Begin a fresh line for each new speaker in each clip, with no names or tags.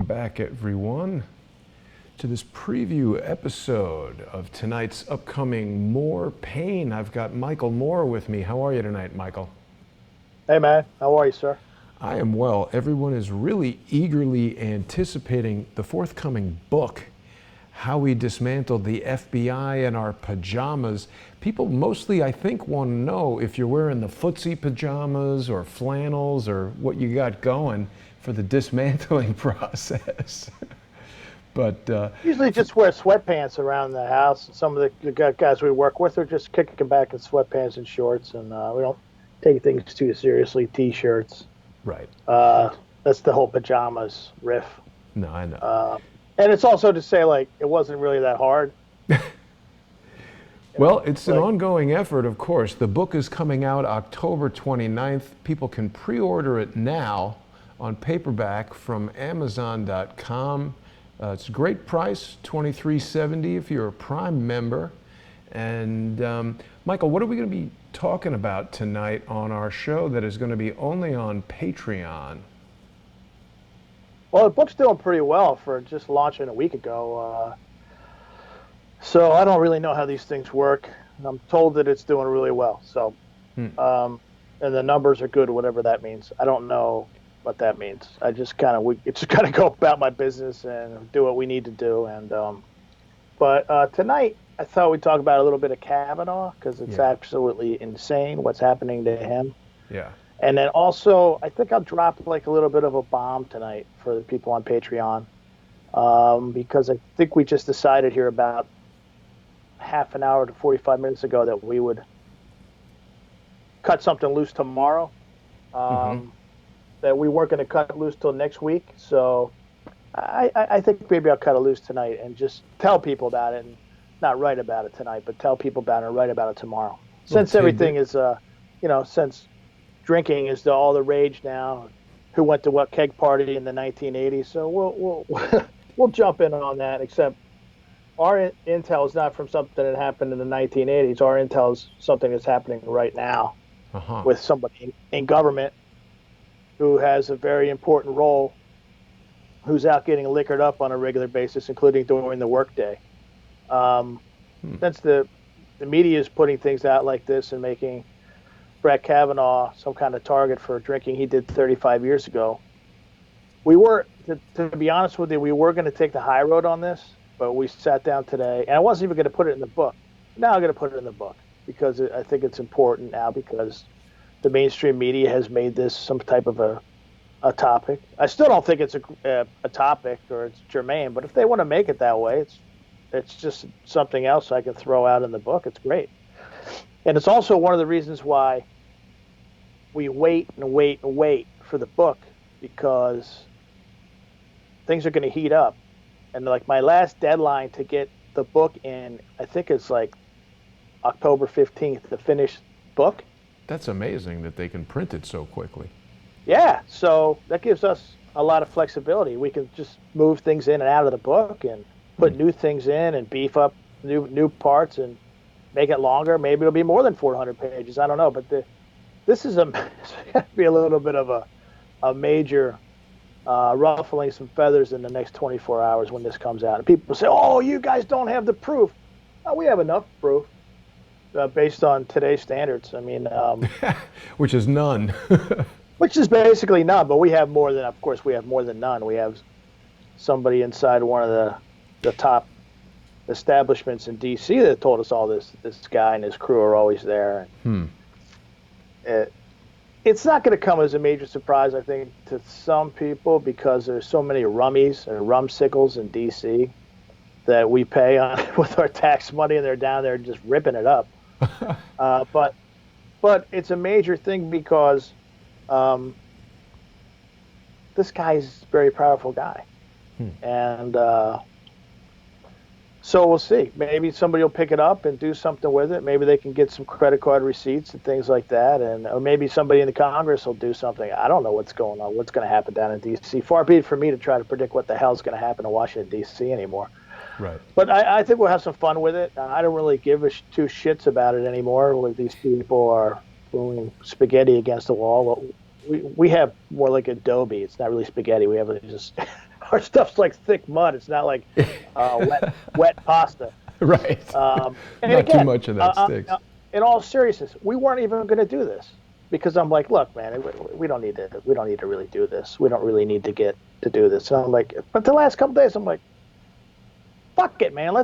Welcome back, everyone, to this preview episode of tonight's upcoming More Paine. I've got Michael Moore with me. How are you tonight, Michael?
Hey, man. How are you, sir?
I am well. Everyone is really eagerly anticipating the forthcoming book, How We Dismantled the FBI in Our Pajamas. People mostly, I think, want to know if you're wearing the footsie pajamas or flannels or what you got going for the dismantling process. But
usually just wear sweatpants around the house. Some of the guys we work with are just kicking back in sweatpants and shorts, and we don't take things too seriously. T-shirts.
right.
That's the whole pajamas riff.
No, I know.
And it's also to say, like, it wasn't really that hard.
Well, it's an ongoing effort, of course. The book is coming out October 29th. People can pre-order it now on paperback from Amazon.com. It's a great price, $23.70 if you're a Prime member. And Michael, what are we going to be talking about tonight on our show that is going to be only on Patreon?
Well, the book's doing pretty well for just launching a week ago. So I don't really know how these things work. I'm told that it's doing really well. So, and the numbers are good, whatever that means. I don't know what that means. I just kind of go about my business and do what we need to do. And but tonight I thought we'd talk about a little bit of Kavanaugh because it's absolutely insane what's happening to him.
Yeah.
And then also, I think I'll drop like a little bit of a bomb tonight for the people on Patreon, because I think we just decided here about half an hour to 45 minutes ago that we would cut something loose tomorrow, that we weren't going to cut it loose till next week. So I think maybe I'll cut it loose tonight and just tell people about it, and not write about it tonight, but tell people about it and write about it tomorrow. Since everything is, since drinking is all the rage now, who went to what keg party in the 1980s? So we'll jump in on that. Except our intel is not from something that happened in the 1980s. Our intel is something that's happening right now with somebody in government who has a very important role, who's out getting liquored up on a regular basis, including during the workday. Since the media is putting things out like this and making Brett Kavanaugh some kind of target for drinking he did 35 years ago, we were, to be honest with you, we were going to take the high road on this, but we sat down today, and I wasn't even going to put it in the book. Now I'm going to put it in the book because I think it's important now, because the mainstream media has made this some type of a topic. I still don't think it's a topic or it's germane, but if they want to make it that way, it's just something else I can throw out in the book. It's great. And it's also one of the reasons why we wait and wait and wait for the book, because things are going to heat up. And like my last deadline to get the book in, I think it's like October 15th, the finished book.
That's amazing that they can print it so quickly.
Yeah, so that gives us a lot of flexibility. We can just move things in and out of the book and put new things in and beef up new parts and make it longer. Maybe it'll be more than 400 pages. I don't know, but this is going to be a little bit of a major ruffling some feathers in the next 24 hours when this comes out. And people say, "Oh, you guys don't have the proof." We have enough proof based on today's standards. I mean,
which is none.
Which is basically none, but we have more than, of course, we have more than none. We have somebody inside one of the top establishments in D.C. that told us all this. This guy and his crew are always there. It's not going to come as a major surprise, I think, to some people, because there's so many rummies and rumsicles in D.C. that we pay on with our tax money, and they're down there just ripping it up. But it's a major thing because this guy's a very powerful guy. And so we'll see. Maybe somebody will pick it up and do something with it. Maybe they can get some credit card receipts and things like that. Or maybe somebody in the Congress will do something. I don't know what's going on, what's going to happen down in D.C. Far be it for me to try to predict what the hell's going to happen in Washington, D.C. anymore.
Right.
But I think we'll have some fun with it. I don't really give two shits about it anymore, where these people are throwing spaghetti against the wall. We have more like Adobe. It's not really spaghetti. We have just our stuff's like thick mud. It's not like wet pasta.
Right.
And
Not
again,
too much of that sticks.
In all seriousness, we weren't even going to do this because I'm like, look, man, we don't need to really do this. We don't really need to get to do this. So I'm like, but the last couple days, I'm like, fuck it, man.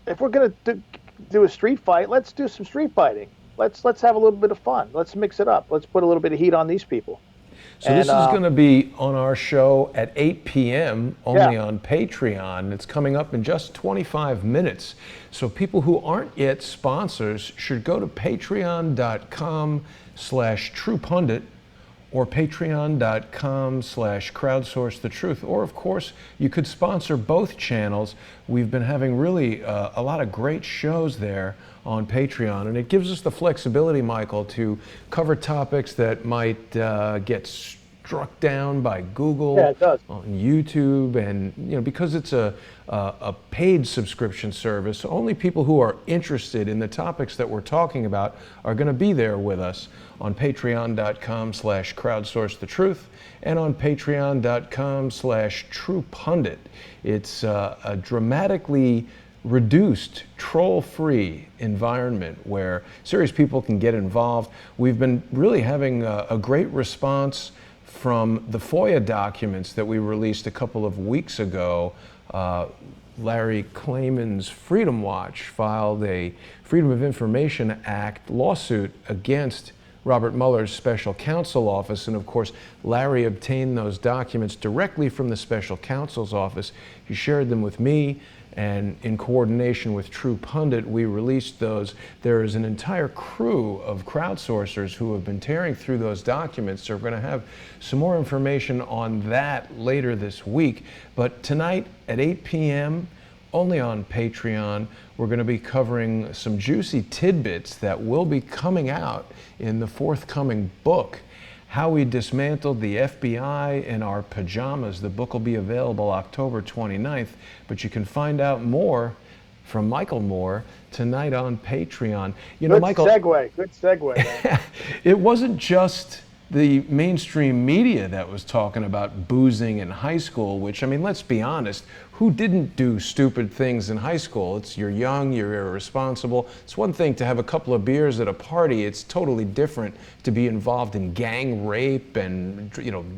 If we're going to do a street fight, let's do some street fighting. Let's have a little bit of fun. Let's mix it up. Let's put a little bit of heat on these people.
So this is going to be on our show at 8 p.m. only on Patreon. It's coming up in just 25 minutes. So people who aren't yet sponsors should go to patreon.com/truepundit or patreon.com/crowdsourcethetruth. Or, of course, you could sponsor both channels. We've been having really a lot of great shows there on Patreon, and it gives us the flexibility, Michael, to cover topics that might get struck down by Google,
it does.
on YouTube, and because it's a paid subscription service, only people who are interested in the topics that we're talking about are going to be there with us on patreon.com/crowdsourcethetruth and on patreon.com/truepundit. It's a dramatically reduced, troll-free environment where serious people can get involved. We've been really having a great response from the FOIA documents that we released a couple of weeks ago. Larry Klayman's Freedom Watch filed a Freedom of Information Act lawsuit against Robert Mueller's special counsel office, and of course Larry obtained those documents directly from the special counsel's office. He shared them with me, and in coordination with True Pundit, we released those. There is an entire crew of crowdsourcers who have been tearing through those documents, so we're going to have some more information on that later this week. But tonight at 8 p.m., only on Patreon, we're going to be covering some juicy tidbits that will be coming out in the forthcoming book, How We Dismantled the FBI in Our Pajamas. The book will be available October 29th, but you can find out more from Michael Moore tonight on Patreon.
Good
Michael,
segue, man.
It wasn't just the mainstream media that was talking about boozing in high school, which, I mean, let's be honest, who didn't do stupid things in high school? You're young, you're irresponsible. It's one thing to have a couple of beers at a party. It's totally different to be involved in gang rape and,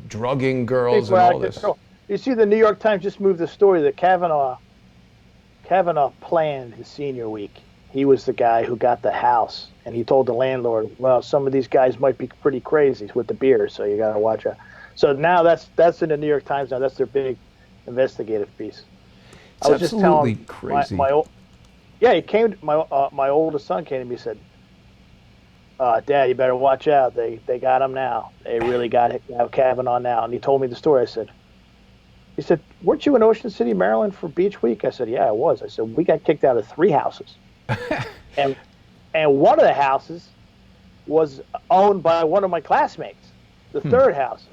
drugging girls and all this.
You see, the New York Times just moved the story that Kavanaugh planned his senior week. He was the guy who got the house, and he told the landlord, well, some of these guys might be pretty crazy with the beer, so you got to watch out. So now that's in the New York Times now. That's their big investigative piece.
It's absolutely crazy.
He came. My oldest son came to me and said, "Dad, you better watch out. They got him now. They really got Kavanaugh now." And he told me the story. He said, "Weren't you in Ocean City, Maryland for Beach Week?" I said, "Yeah, I was." I said, "We got kicked out of 3 houses, and one of the houses was owned by one of my classmates. The third house,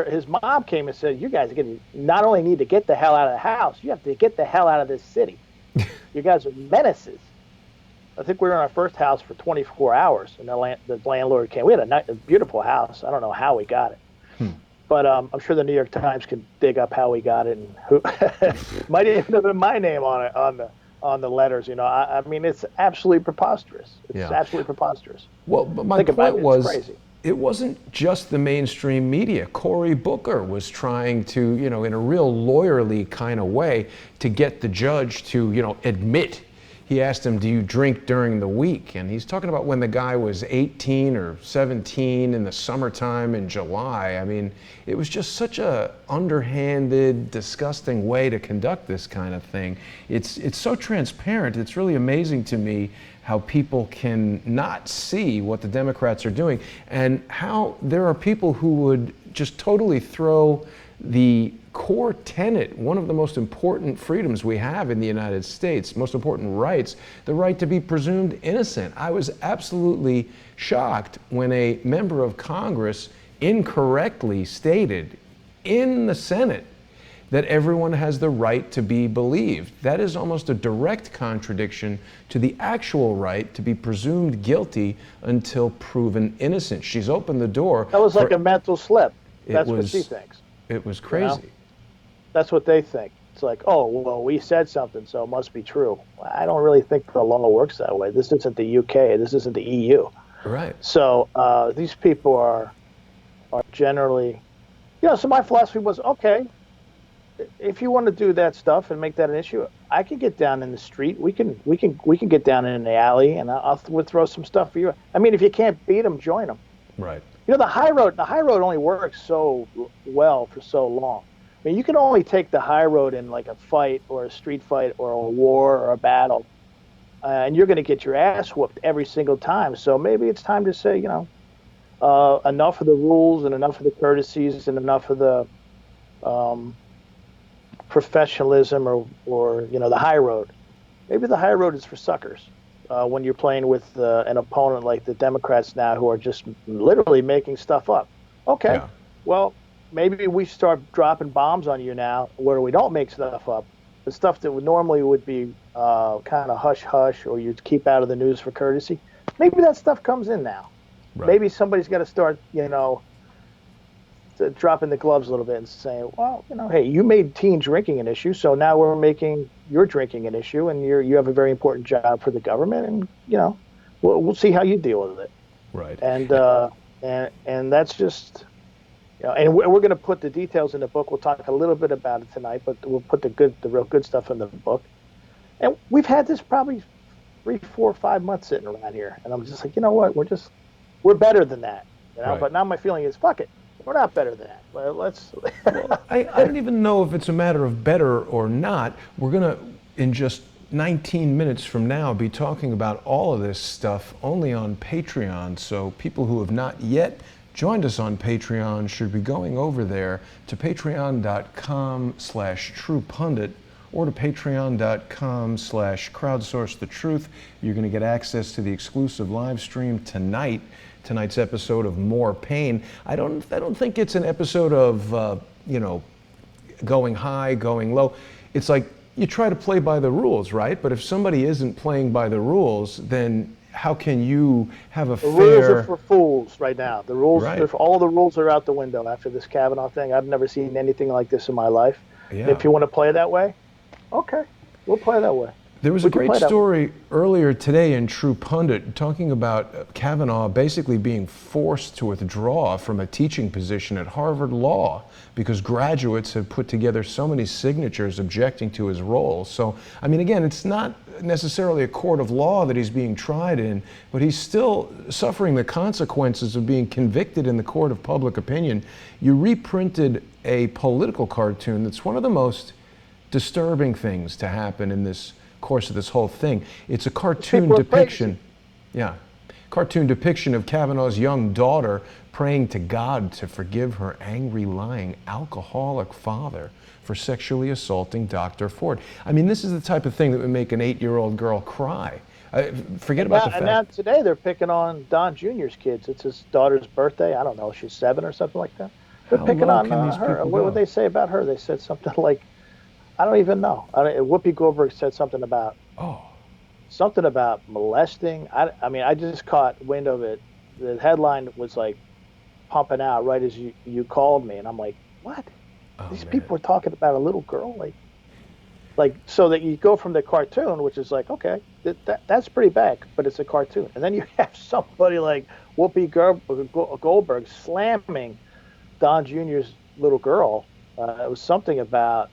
his mom came and said, you guys not only need to get the hell out of the house, you have to get the hell out of this city. You guys are menaces." I think we were in our first house for 24 hours, and the landlord came. We had a beautiful house. I don't know how we got it. But I'm sure the New York Times can dig up how we got it, and who might even have been my name on it on the letters. I mean, it's absolutely preposterous. It's absolutely preposterous.
Well, but my point was, crazy. It wasn't just the mainstream media. Cory Booker was trying to, in a real lawyerly kind of way, to get the judge to, admit. He asked him, do you drink during the week? And he's talking about when the guy was 18 or 17 in the summertime in July. I mean, it was just such a underhanded, disgusting way to conduct this kind of thing. It's so transparent. It's really amazing to me how people can not see what the Democrats are doing, and how there are people who would just totally throw the core tenet, one of the most important freedoms we have in the United States, most important rights, the right to be presumed innocent. I was absolutely shocked when a member of Congress incorrectly stated in the Senate that everyone has the right to be believed. That is almost a direct contradiction to the actual right to be presumed guilty until proven innocent. She's opened the door.
That was like a mental slip. That's what she thinks.
It was crazy.
That's what they think. It's like, oh, well, we said something, so it must be true. I don't really think the law works that way. This isn't the UK. This isn't the EU.
Right.
So these people are generally, so my philosophy was, okay, if you want to do that stuff and make that an issue, I can get down in the street. We can get down in the alley, and we'll throw some stuff for you. I mean, if you can't beat them, join them.
Right.
The high road only works so well for so long. I mean, you can only take the high road in like a fight or a street fight or a war or a battle, and you're going to get your ass whooped every single time. So maybe it's time to say, enough of the rules and enough of the courtesies and enough of the professionalism or the high road. Maybe the high road is for suckers when you're playing with an opponent like the Democrats now, who are just literally making stuff up. Okay, yeah. Well, maybe we start dropping bombs on you now where we don't make stuff up. The stuff that normally would be kind of hush-hush or you'd keep out of the news for courtesy, maybe that stuff comes in now. Right. Maybe somebody's got to start, dropping the gloves a little bit and saying, well, hey, you made teen drinking an issue, so now we're making your drinking an issue, and you have a very important job for the government, and we'll see how you deal with it.
Right.
And that's just, and we're going to put the details in the book. We'll talk a little bit about it tonight, but we'll put the real good stuff in the book. And we've had this probably 3, 4, 5 months sitting around here, and I'm just like, you know what? We're better than that. Right. But now my feeling is, fuck it. We're not better than that. Well, let's.
Well, I don't even know if it's a matter of better or not. We're going to, in just 19 minutes from now, be talking about all of this stuff only on Patreon. So people who have not yet joined us on Patreon should be going over there to patreon.com/truepundit or to patreon.com/crowdsourcethetruth. You're going to get access to the exclusive live stream tonight's episode of More Paine. I don't think it's an episode of going high, going low. It's like you try to play by the rules, right? But if somebody isn't playing by the rules, then how can you have a fair...
The rules are for fools right now. The rules,
right.
All the rules are out the window after this Kavanaugh thing. I've never seen anything like this in my life.
Yeah.
If you want to play that way, okay, we'll play that way.
There was a great story earlier today in True Pundit talking about Kavanaugh basically being forced to withdraw from a teaching position at Harvard Law because graduates had put together so many signatures objecting to his role. So, I mean, again, it's not necessarily a court of law that he's being tried in, but he's still suffering the consequences of being convicted in the court of public opinion. You reprinted a political cartoon that's one of the most disturbing things to happen in this course of this whole thing. It's a cartoon depiction. Yeah. Cartoon depiction of Kavanaugh's young daughter praying to God to forgive her angry, lying, alcoholic father for sexually assaulting Dr. Ford. I mean, this is the type of thing that would make an 8-year-old girl cry. Forget about the fact.
And now today they're picking on Don Jr.'s kids. It's his daughter's birthday. I don't know. She's 7 or something like that. They're picking on her. What would they say about her? They said something like, I don't even know. Whoopi Goldberg said something about molesting. I mean, I just caught wind of it. The headline was like pumping out right as you called me, and I'm like, what? These people are talking about a little girl, like so that you go from the cartoon, which is like, okay, that's pretty bad, but it's a cartoon, and then you have somebody like Whoopi Goldberg slamming Don Jr.'s little girl. It was something about.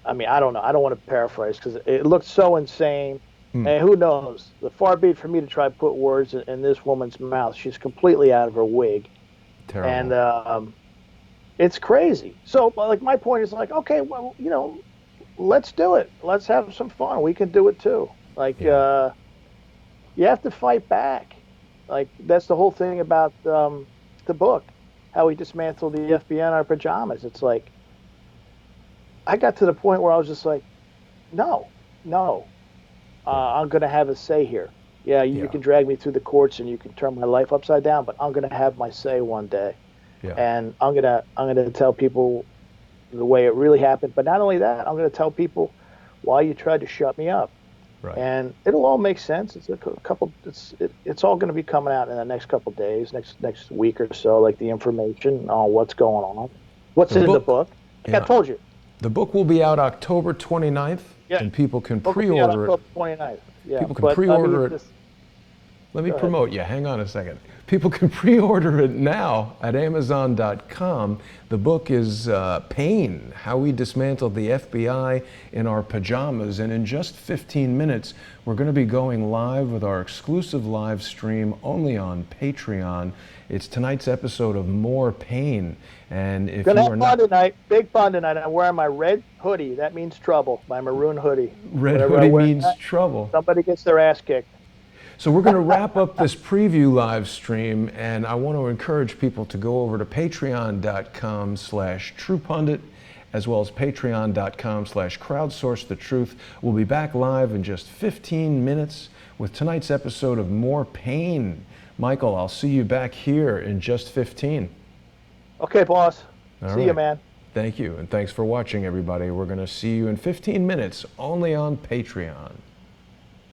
I mean, I don't know. I don't want to paraphrase because it looked so insane. And who knows? The far be it for me to try to put words in this woman's mouth. She's completely out of her wig.
Terrible.
And it's crazy. So, like, my point is like, okay, well, let's do it. Let's have some fun. We can do it too. Like, you have to fight back. Like, that's the whole thing about the book, how we dismantled the FBI in Our Pajamas. It's like, I got to the point where I was just like, no, I'm going to have a say here. Yeah, you can drag me through the courts and you can turn my life upside down, but I'm going to have my say one day. Yeah. And I'm going to tell people the way it really happened. But not only that, I'm going to tell people why you tried to shut me up.
Right.
And it'll all make sense. It's it's all going to be coming out in the next couple of days, next week or so, like the information on what's going on, what's in the book. Like I told you.
The book will be out October 29th,
Yeah.
and people can
Book will be out
pre-order it.
October 29th. Yeah.
People can
but
pre-order it.
just-
Let me
Go ahead.
promote you. Hang on a second. People can pre-order it now at Amazon.com. The book is Paine, How We Dismantled the FBI in Our Pajamas. And in just 15 minutes, we're going to be going live with our exclusive live stream only on Patreon. It's tonight's episode of More Paine. And if
Gonna
you
have
are
fun
not...
tonight. Big fun tonight. I'm wearing my red hoodie. That means trouble. My maroon hoodie.
Red
Whatever I
hoodie
wear,
means trouble.
somebody gets their ass kicked.
So we're going to wrap up this preview live stream, and I want to encourage people to go over to patreon.com/truepundit, as well as patreon.com/crowdsource the truth. We'll be back live in just 15 minutes with tonight's episode of More Paine. Michael, I'll see you back here in just 15.
Okay, boss.
All
See you,
right.
man.
Thank you, and thanks for watching, everybody. We're going to see you in 15 minutes only on Patreon.